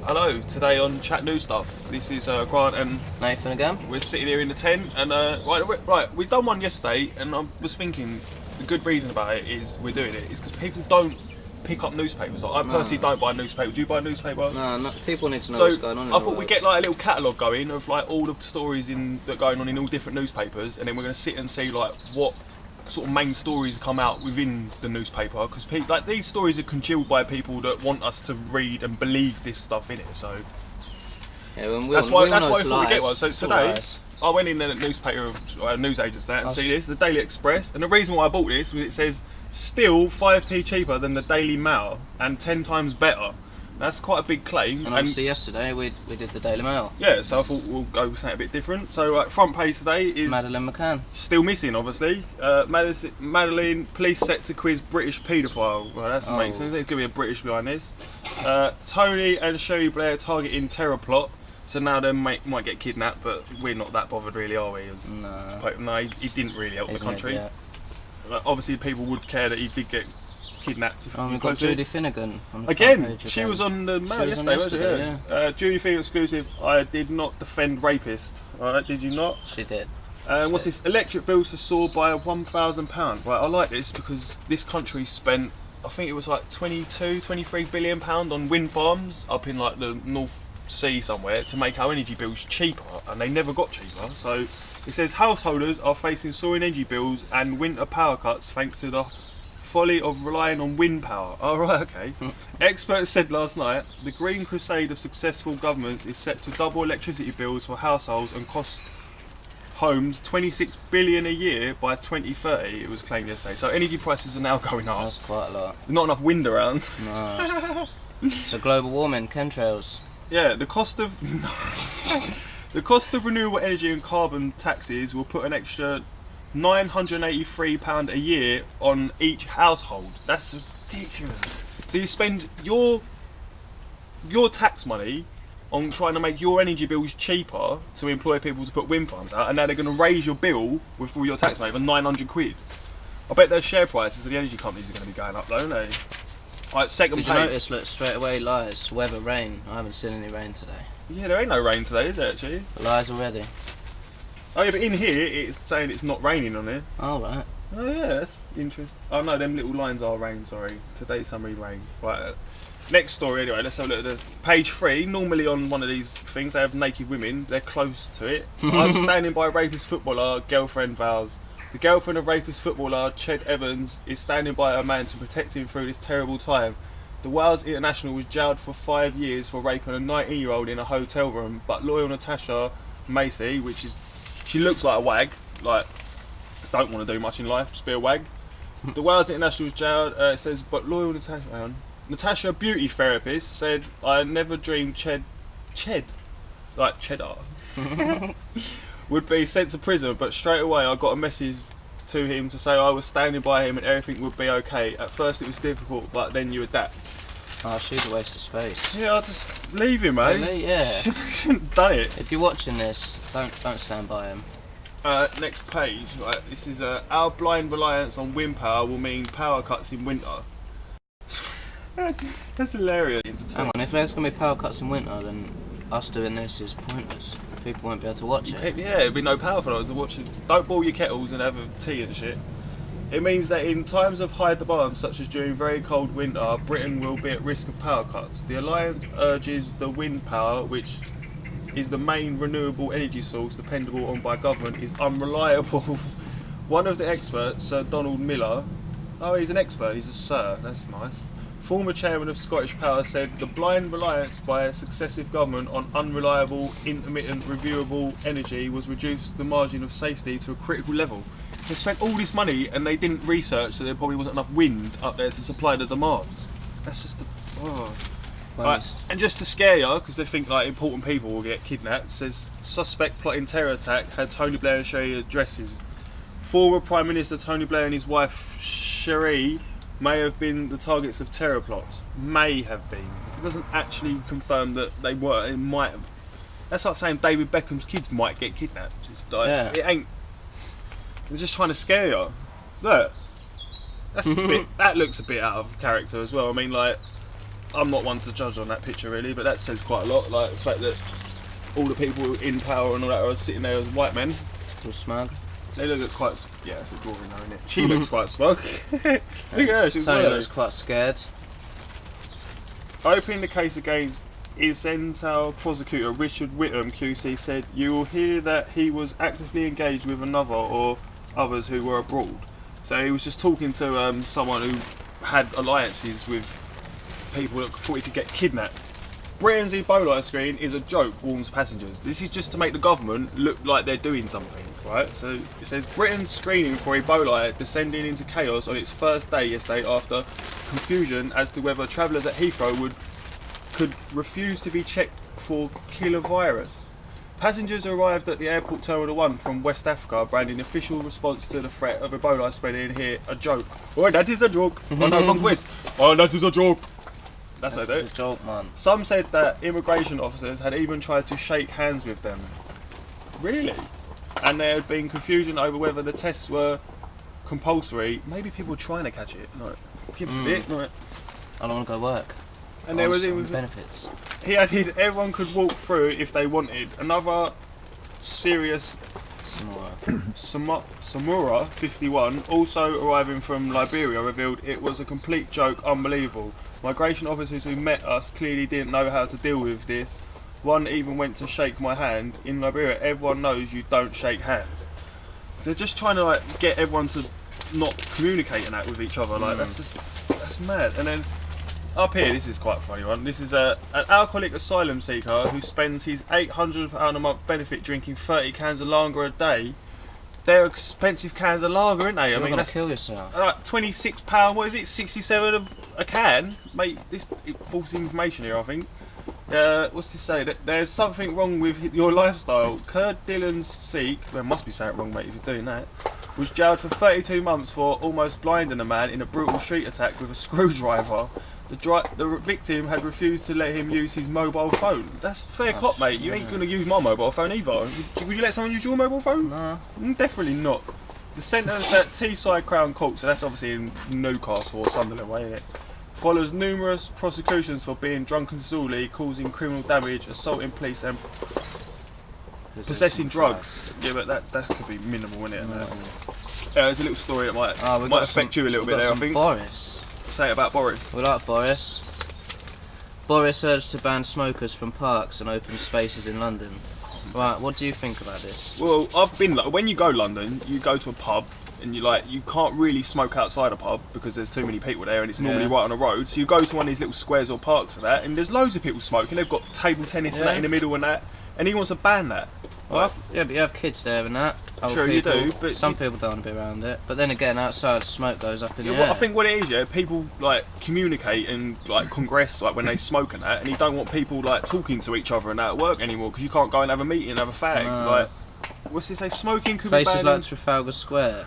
Hello, today on Chat New Stuff. This is Grant and Nathan again. we're sitting here in the tent and right, we've done one yesterday and I was thinking the good reason about it is we're doing it is because people don't pick up newspapers. Like, I personally don't buy a newspaper. Do you buy a newspaper? No, people need to know what's going on in I the thought we'd world. get like a little catalogue going of like all the stories that are going on in all different newspapers, and then we're going to sit and see like what sort of main stories come out within the newspaper, because like these stories are congealed by people that want us to read and believe this stuff in it. So Yeah, that's why we it's thought we'd get one. So It's all today lies. I went in the newspaper, newsagents there, and see this, the Daily Express, and the reason why I bought this was it says still 5p cheaper than the Daily Mail and 10 times better. That's quite a big claim. And obviously yesterday we did the Daily Mail. Yeah, so I thought we'll go with something a bit different. So front page today is Madeleine McCann. still missing, obviously. Madeleine, police set to quiz British paedophile. Well, that's amazing. There's going to be a British behind this. Tony and Sherry Blair targeting terror plot. So now they might get kidnapped, but we're not that bothered really, are we? No, he didn't really help the country. Obviously, people would care that he did get kidnapped. We've got Judy Finnegan on the Again, front page she was on the Mail yesterday, wasn't she? Judy Finnegan exclusive. I did not defend rapist. Alright, did you not? She did. What's this? Electric bills to soar by £1,000. Right, I like this because this country spent, I think it was like 23 billion pound on wind farms up in like the North Sea somewhere to make our energy bills cheaper, and they never got cheaper. So it says householders are facing soaring energy bills and winter power cuts thanks to the folly of relying on wind power. Oh right, okay. Experts said last night the green crusade of successful governments is set to double electricity bills for households and cost homes 26 billion a year by 2030. It was claimed yesterday. So energy prices are now going up. That's quite a lot. There's not enough wind around. No. So global warming, chemtrails. Yeah, the cost of renewable energy and carbon taxes will put an extra £983 a year on each household. That's ridiculous. So you spend your tax money on trying to make your energy bills cheaper to employ people to put wind farms out, and now they're going to raise your bill with all your tax money for 900 quid. I bet those share prices of the energy companies are going to be going up though, aren't they? Right, second page. Did you notice, look, straight away lies, weather, rain. I haven't seen any rain today. Yeah, there ain't no rain today, is there actually? Lies already. Oh yeah, but in here it's saying it's not raining on here. Oh right. Oh yeah, that's interesting. Oh no, them little lines are rain, sorry. Today's summary rain. Right, next story anyway, let's have a look at the page 3. Normally on one of these things they have naked women, they're close to it. I'm standing by rapist footballer, girlfriend vows. The girlfriend of rapist footballer Ched Evans is standing by her man to protect him through this terrible time. The Wales international was jailed for 5 years for raping a 19-year-old in a hotel room, but loyal Natasha Macy, she looks like a wag, like don't want to do much in life, just be a wag. The Wales international was jailed, it says, but loyal Natasha, beauty therapist, said, I never dreamed Ched, like cheddar, would be sent to prison, but straight away I got a message to him to say I was standing by him and everything would be okay. At first it was difficult, but then you adapt. Oh, she's a waste of space. Yeah, I'll just leave him, mate. Really? Yeah. Shouldn't have done it. If you're watching this, don't stand by him. Next page, right, this is our blind reliance on wind power will mean power cuts in winter. That's hilarious. Hang on, if there's going to be power cuts in winter, then us doing this is pointless. People won't be able to watch it. Yeah, there'll be no power for them to watch it. Don't boil your kettles and have a tea and shit. It means that in times of high demand, such as during very cold winter, Britain will be at risk of power cuts. The Alliance urges the wind power, which is the main renewable energy source dependable on by government, is unreliable. One of the experts, Sir Donald Miller, oh he's an expert, he's a sir, that's nice. Former chairman of Scottish Power said the blind reliance by a successive government on unreliable, intermittent, reviewable energy was reduced the margin of safety to a critical level. They spent all this money and they didn't research, so there probably wasn't enough wind up there to supply the demand. That's just Right, and just to scare you, because they think like important people will get kidnapped, says suspect plotting terror attack had Tony Blair and Sherry addresses. Former Prime Minister Tony Blair and his wife Sherry may have been the targets of terror plots. May have been. It doesn't actually confirm that they were. It might have. That's like saying David Beckham's kids might get kidnapped. It's like, It ain't. They're just trying to scare you. Look, that's a bit. That looks a bit out of character as well. I mean, like, I'm not one to judge on that picture really, but that says quite a lot. Like the fact that all the people in power and all that are sitting there as white men. All smug. They look quite. Yeah, it's a drawing though, isn't it? She looks quite smug. Look at her. She's Tony looks quite scared. Opening the case against Isental prosecutor Richard Whittam QC said, "You will hear that he was actively engaged with another or others who were abroad." So he was just talking to someone who had alliances with people that thought he could get kidnapped. Britain's Ebola screen is a joke, warns passengers. This is just to make the government look like they're doing something, right? So it says Britain's screening for Ebola descending into chaos on its first day yesterday after confusion as to whether travellers at Heathrow could refuse to be checked for killer virus. Passengers arrived at the airport Terminal 1 from West Africa, branding official response to the threat of Ebola spreading here a joke. Oh, that is a joke. Oh no, wrong quiz. Oh, that is a joke. That's what I do. It's a joke, man. Some said that immigration officers had even tried to shake hands with them. Really? And there had been confusion over whether the tests were compulsory. Maybe people were trying to catch it. Like, give us a bit. Like. I don't want to go work. And there was benefits. He added everyone could walk through if they wanted. Another serious Samura 51, also arriving from Liberia, revealed it was a complete joke, unbelievable. Migration officers who met us clearly didn't know how to deal with this. One even went to shake my hand. In Liberia, everyone knows you don't shake hands. They're just trying to like get everyone to not communicate and that with each other. Like that's mad. And then up here, this is quite a funny one. This is an alcoholic asylum seeker who spends his £800 a month benefit drinking 30 cans of lager a day. They're expensive cans of lager, aren't they? You're I mean, gonna kill yourself. £26. What is it? 67 a can, mate. This false information here, I think. What's this say? That there's something wrong with your lifestyle. Kurd Dylan Sikh, there must be something wrong, mate, if you're doing that. Was jailed for 32 months for almost blinding a man in a brutal street attack with a screwdriver. The victim had refused to let him use his mobile phone. That's fair cop, mate. You ain't gonna use my mobile phone either. Would you let someone use your mobile phone? No. Definitely not. The sentence at Teesside Crown Court, so that's obviously in Newcastle or Sunderland way, isn't it? Follows numerous prosecutions for being drunk and disorderly, causing criminal damage, assaulting police and possessing drugs. Yeah, but that could be minimal, isn't it? There's a little story that might affect you a little bit there, I think. Boris. Say it about Boris. We like Boris. Boris urged to ban smokers from parks and open spaces in London. Right, what do you think about this? Well, I've been when you go London, you go to a pub and you can't really smoke outside a pub because there's too many people there and it's normally right on the road. So you go to one of these little squares or parks and that, and there's loads of people smoking. They've got table tennis and that in the middle and that, and he wants to ban that. Well, yeah, but you have kids there and that. True, you do, but some people don't want to be around it. But then again, outside, smoke goes up in the air. Well, I think what it is, people communicate and congress when they smoke and that, and you don't want people talking to each other and that at work anymore because you can't go and have a meeting and have a fag. What's it say? Smoking could be banned. Places like Trafalgar Square,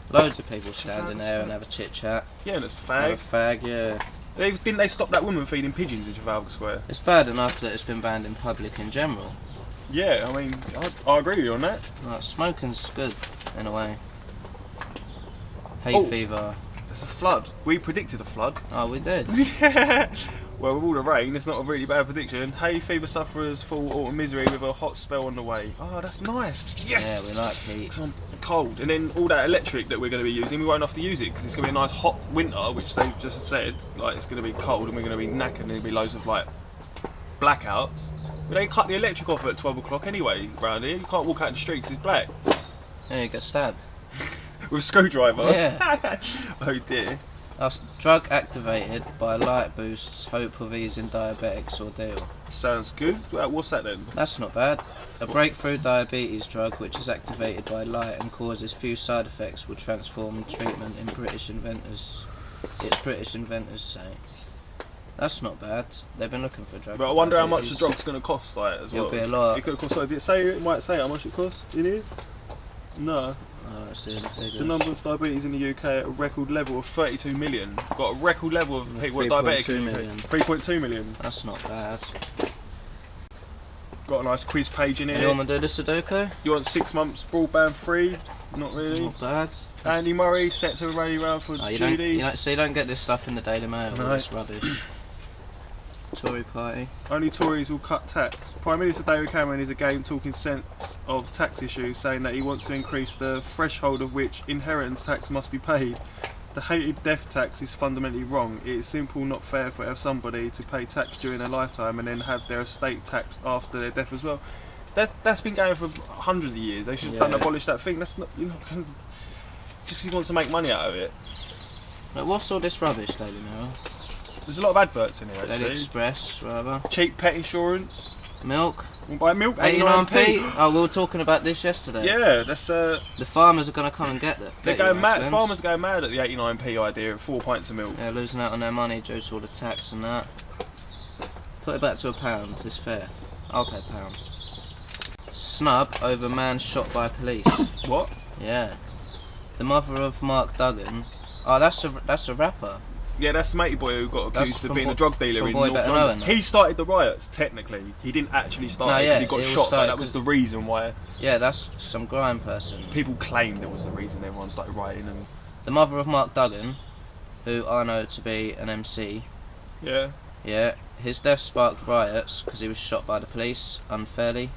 loads of people standing there and have a chit chat. Yeah, and a fag. Have a fag, yeah. Didn't they stop that woman feeding pigeons in Trafalgar Square? It's bad enough that it's been banned in public in general. Yeah, I mean, I agree with you on that. Right, smoking's good, in a way. Hay fever. There's a flood. We predicted a flood. Oh, we did? Yeah. Well, with all the rain, it's not a really bad prediction. Hay fever sufferers fall autumn misery with a hot spell on the way. Oh, that's nice. Yes! Yeah, we like heat. 'Cause I'm cold. And then all that electric that we're going to be using, we won't have to use it because it's going to be a nice hot winter, which they've just said. It's going to be cold and we're going to be knackered and there'll be loads of, blackouts. But they cut the electric off at 12 o'clock anyway around here. You can't walk out in the street because it's black. Yeah, you get stabbed. With a screwdriver? Yeah. Oh dear. Drug activated by light boosts hope of easing diabetics ordeal. Sounds good. What's that then? That's not bad. A breakthrough diabetes drug which is activated by light and causes few side effects will transform treatment in British inventors say. That's not bad. They've been looking for a drug. But I wonder how much the drug's going to cost, as well. It'll be a lot. It could cost. It might say how much it costs in here. No. Oh, let's see the figures. The number of diabetes in the UK at a record level of 32 million. Got a record level of people with diabetic in the UK. 3.2 million. That's not bad. Got a nice quiz page in here. You want to do the Sudoku? You want 6 months broadband free? Not really. Not bad. Andy Murray set to rally round for GD. You don't get this stuff in the Daily Mail. No. It's rubbish. Tory party. Only Tories will cut tax. Prime Minister David Cameron is again talking sense of tax issues, saying that he wants to increase the threshold of which inheritance tax must be paid. The hated death tax is fundamentally wrong. It is simple, not fair for somebody to pay tax during their lifetime and then have their estate taxed after their death as well. That's been going for hundreds of years. They should have done abolish that thing. That's not, you're not going to, just because he wants to make money out of it. Like, what's all this rubbish, Daily Mirror? There's a lot of adverts in here actually. Daily Express, rather. Cheap pet insurance. Milk. We'll buy milk. 89p. Oh, we were talking about this yesterday. Yeah, that's The farmers are going to come and get it. They're going mad. Farmers are going mad at the 89p idea of 4 pints of milk. They're losing out on their money due to all the tax and that. Put it back to £1. It's fair. I'll pay £1. Snub over man shot by police. What? Yeah. The mother of Mark Duggan. Oh, that's a rapper. Yeah, that's the matey boy who got accused of being a drug dealer in Boy North Better London. Know, He started the riots, technically. He didn't actually start it because he got shot, but that was the reason why. Yeah, that's some grime person. People claimed it was the reason everyone started rioting. And the mother of Mark Duggan, who I know to be an MC. Yeah. Yeah, his death sparked riots because he was shot by the police unfairly.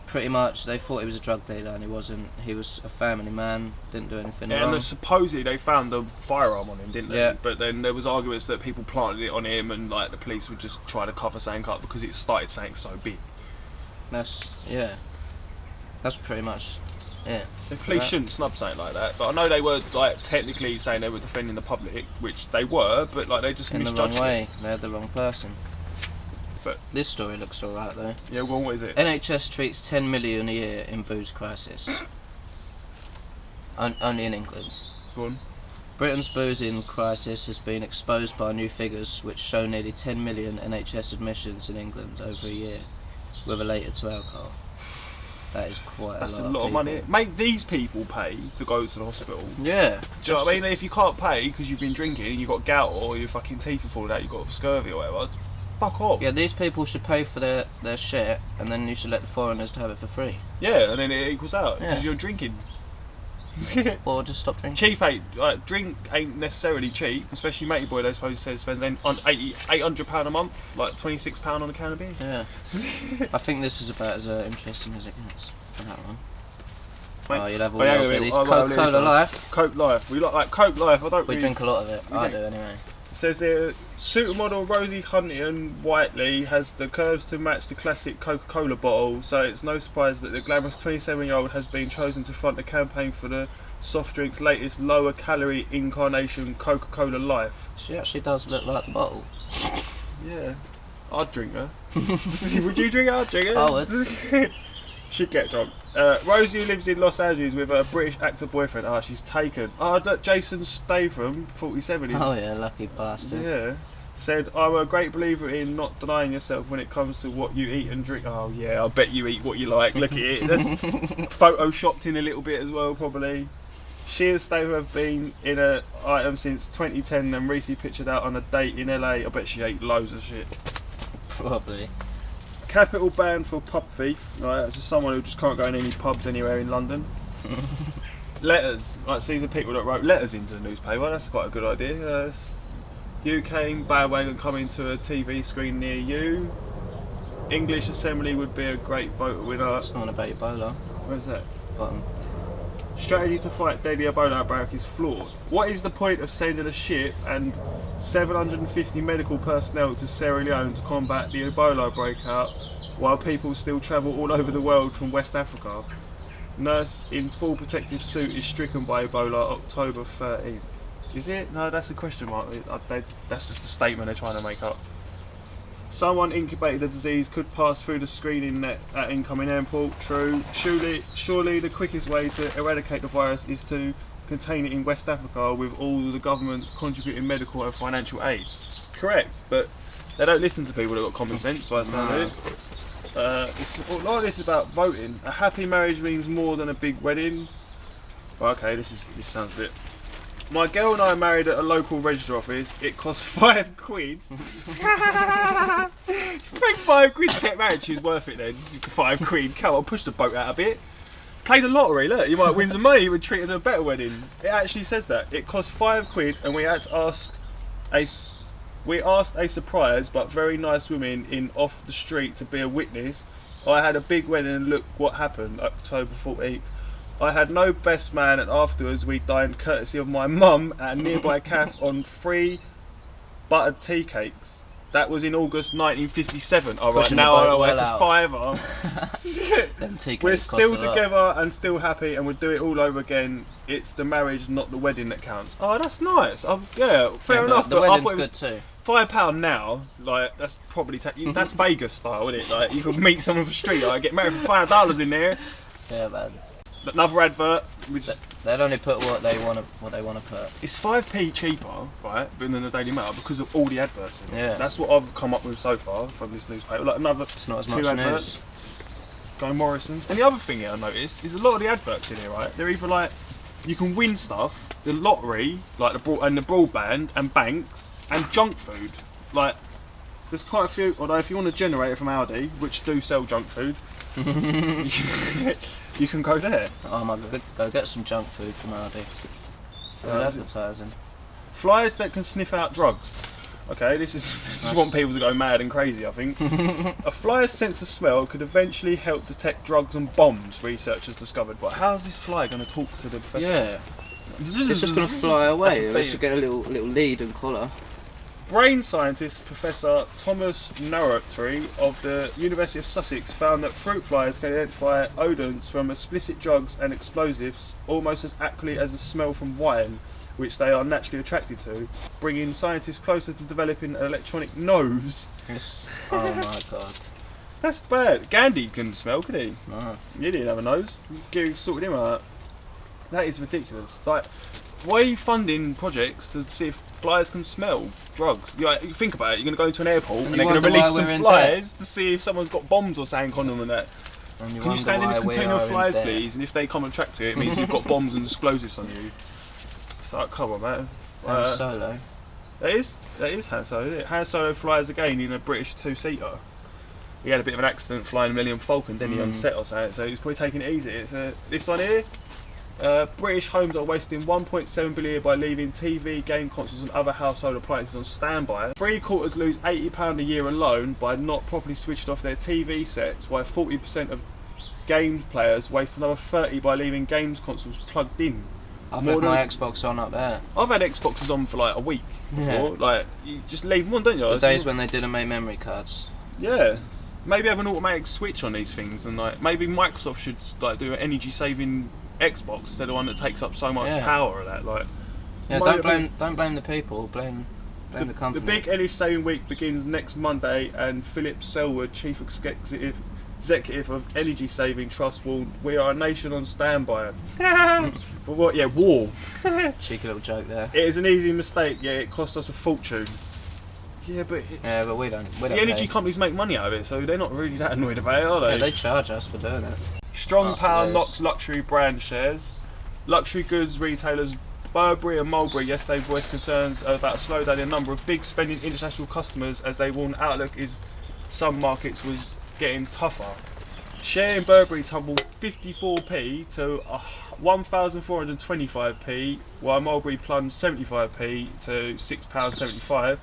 Pretty much, they thought he was a drug dealer and he wasn't. He was a family man, didn't do anything wrong. And supposedly they found a firearm on him, didn't they? Yeah. But then there was arguments that people planted it on him and like the police would just try to cover something up because it started saying so big. That's pretty much, yeah. The police shouldn't snub something like that, but I know they were like technically saying they were defending the public, which they were, but like they just misjudged in the wrong way. They had the wrong person. But this story looks alright though. Yeah, well, what is it? NHS treats 10 million a year in booze crisis. Only in England. Go on. Britain's boozing crisis has been exposed by new figures which show nearly 10 million NHS admissions in England over a year were related to alcohol. That is quite That's a lot of of money. Make these people pay to go to the hospital. Yeah. Do you know what I mean? If you can't pay because you've been drinking, you've got gout or your fucking teeth are falling out, you've got scurvy or whatever, fuck off. Yeah, these people should pay for their shit and then you should let the foreigners have it for free. Yeah, and then it equals out because you're drinking. Or just stop drinking. Cheap ain't, like, drink ain't necessarily cheap, especially matey boy, they suppose says spends on £800 a month, like £26 on a can of beer. Yeah. I think this is about as interesting as it gets for that one. Oh, you'll have all the these Coca-Cola Life. Coke Life. We like Coke Life. We drink a lot of it. I do anyway. It says here, supermodel Rosie Huntington-Whiteley has the curves to match the classic Coca-Cola bottle, so it's no surprise that the glamorous 27-year-old has been chosen to front the campaign for the soft drink's latest lower-calorie incarnation, Coca-Cola Life. She actually does look like the bottle. Yeah, I'd drink her. Would you drink her? I'd drink her. I would. She'd get drunk. Rosie, who lives in Los Angeles with her British actor boyfriend. Oh, she's taken. Oh, Jason Statham, 47. Oh yeah, lucky bastard. Yeah. Said, I'm a great believer in not denying yourself when it comes to what you eat and drink. Oh yeah, I bet you eat what you like. Look at it. That's photoshopped in a little bit as well, probably. She and Statham have been in an item since 2010 and recently pictured out on a date in LA. I bet she ate loads of shit. Probably. Capital ban for pub thief. Right, that's just someone who just can't go in any pubs anywhere in London. Letters. Like, these are people that wrote letters into the newspaper. That's quite a good idea. UK bandwagon coming to a TV screen near you. English Assembly would be a great vote winner. Something about Ebola. Where's that? Bottom. Strategy to fight deadly Ebola outbreak is flawed. What is the point of sending a ship and 750 medical personnel to Sierra Leone to combat the Ebola breakout while people still travel all over the world from West Africa? Nurse in full protective suit is stricken by Ebola October 13th. Is it? No, that's a question mark. That's just a statement they're trying to make up. Someone incubated the disease could pass through the screening net at incoming airport. True. Surely the quickest way to eradicate the virus is to contain it in West Africa with all the governments contributing medical and financial aid. Correct, but they don't listen to people that got common sense by the sound of it. A lot of this is about voting. A happy marriage means more than a big wedding. Okay, this sounds a bit. My girl and I married at a local register office. It cost £5. She paid £5 to get married. She was worth it then. £5. Come on, push the boat out a bit. Play the lottery. Look, you might win some money. You would treat it as a better wedding. It actually says that it cost £5, and we had to ask We asked a surprised but very nice woman in off the street to be a witness. I had a big wedding and look what happened, October 14th. I had no best man and afterwards we dined courtesy of my mum at a nearby cafe on 3 buttered tea cakes. That was in August 1957. Alright, now I know it's a fiver. Them tea cakes We're cost still a lot. together and still happy and we'll do it all over again. It's the marriage, not the wedding that counts. Oh, that's nice. Yeah, fair enough. The but wedding's good too. £5 now, like that's probably that's Vegas style, isn't it? Like you could meet someone on the street, like get married for $5 in there. Yeah, man. Another advert. They'll only put what they want to put. It's 5p cheaper, right, than the Daily Mail because of all the adverts in it. Yeah. That's what I've come up with so far from this newspaper. Like another It's not as 2 much adverts. news. Going Morrison's. And the other thing here I noticed is a lot of the adverts in here, right? They're either like you can win stuff, the lottery, like the broadband and banks and junk food. Like there's quite a few. Although if you want a generator from Aldi, which do sell junk food, you can go there. Oh my god, go get some junk food from Aldi. Good advertising. Flies that can sniff out drugs. Okay, this is want people to go mad and crazy, I think. A fly's sense of smell could eventually help detect drugs and bombs, researchers discovered. But how's this fly going to talk to the professor? Yeah. It's just going to fly away. Unless you get a little lead and collar. Brain scientist Professor Thomas Narrowtree of the University of Sussex found that fruit flies can identify odorants from explicit drugs and explosives almost as accurately as the smell from wine, which they are naturally attracted to, bringing scientists closer to developing an electronic nose. Yes. Oh my god. That's bad. Gandhi couldn't smell, could he? No. He didn't have a nose. Gary sorted him out. That is ridiculous. Like, why are you funding projects to see if flies can smell drugs? You think about it, you're going to go into an airport and they're going to release some flies to see if someone's got bombs or something on them and that. Can you stand in this container of flies, please? And if they come attract to it, it means you've got bombs and explosives on you. It's like, come on, man. Han Solo. That is Han Solo, isn't it? Han Solo flies again in a British 2-seater. He had a bit of an accident flying a Millennium Falcon, didn't he, on set or something, so he's probably taking it easy. It's this one here. British homes are wasting 1.7 billion by leaving TV, game consoles and other household appliances on standby. 3/4 lose £80 a year alone by not properly switching off their TV sets, while 40% of game players waste another 30 by leaving games consoles plugged in. I've left my Xbox on up there. I've had Xboxes on for like a week before. Yeah. Like, you just leave them on, don't you? The days when they didn't make memory cards. Yeah. Maybe have an automatic switch on these things, and like maybe Microsoft should like do an energy saving Xbox instead of one that takes up so much power of that. Like, yeah, don't blame the people, blame the company. The big energy saving week begins next Monday, and Philip Selwood, chief executive of Energy Saving Trust, warned, "We are a nation on standby." For what? Yeah, war. Cheeky little joke there. It is an easy mistake. Yeah, it cost us a fortune. Yeah, but we don't. The energy companies make money out of it, so they're not really that annoyed about it, are they? Yeah, they charge us for doing it. Strong power knocks luxury brand shares. Luxury goods retailers Burberry and Mulberry yesterday voiced concerns about a slowdown in the number of big spending international customers, as they warned outlook is some markets was getting tougher. Share in Burberry tumbled 54p to 1,425p, while Mulberry plunged 75p to £6.75.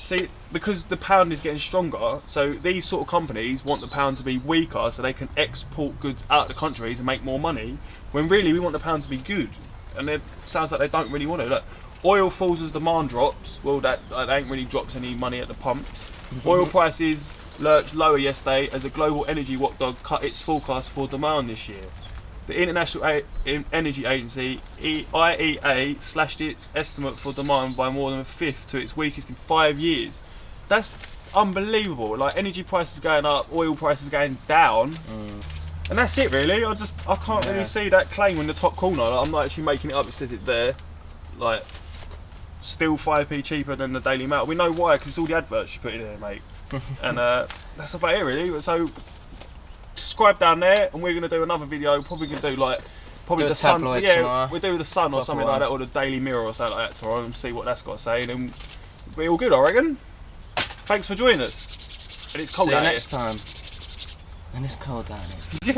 See, because the pound is getting stronger, so these sort of companies want the pound to be weaker so they can export goods out of the country to make more money, when really we want the pound to be good. And it sounds like they don't really want it. Look, oil falls as demand drops. Well, that ain't really dropped any money at the pumps. Oil prices lurched lower yesterday as a global energy watchdog cut its forecast for demand this year. The International Energy Agency, IEA, slashed its estimate for demand by more than a fifth to its weakest in 5 years. That's unbelievable. Like, energy prices going up, oil prices going down, and that's it really. I can't really see that claim in the top corner. Like, I'm not actually making it up. It says it there. Like, still 5p cheaper than the Daily Mail. We know why, because it's all the adverts you put in there, mate. And that's about it really. So subscribe down there, and we're going to do another video. Probably going to do like the Sun. Yeah, tomorrow. we'll do the Sun or something like that, or the Daily Mirror or something like that tomorrow, and see what that's got to say, and then we'll be all good, I reckon. Thanks for joining us. And it's cold out here. See you next time. And it's cold down here.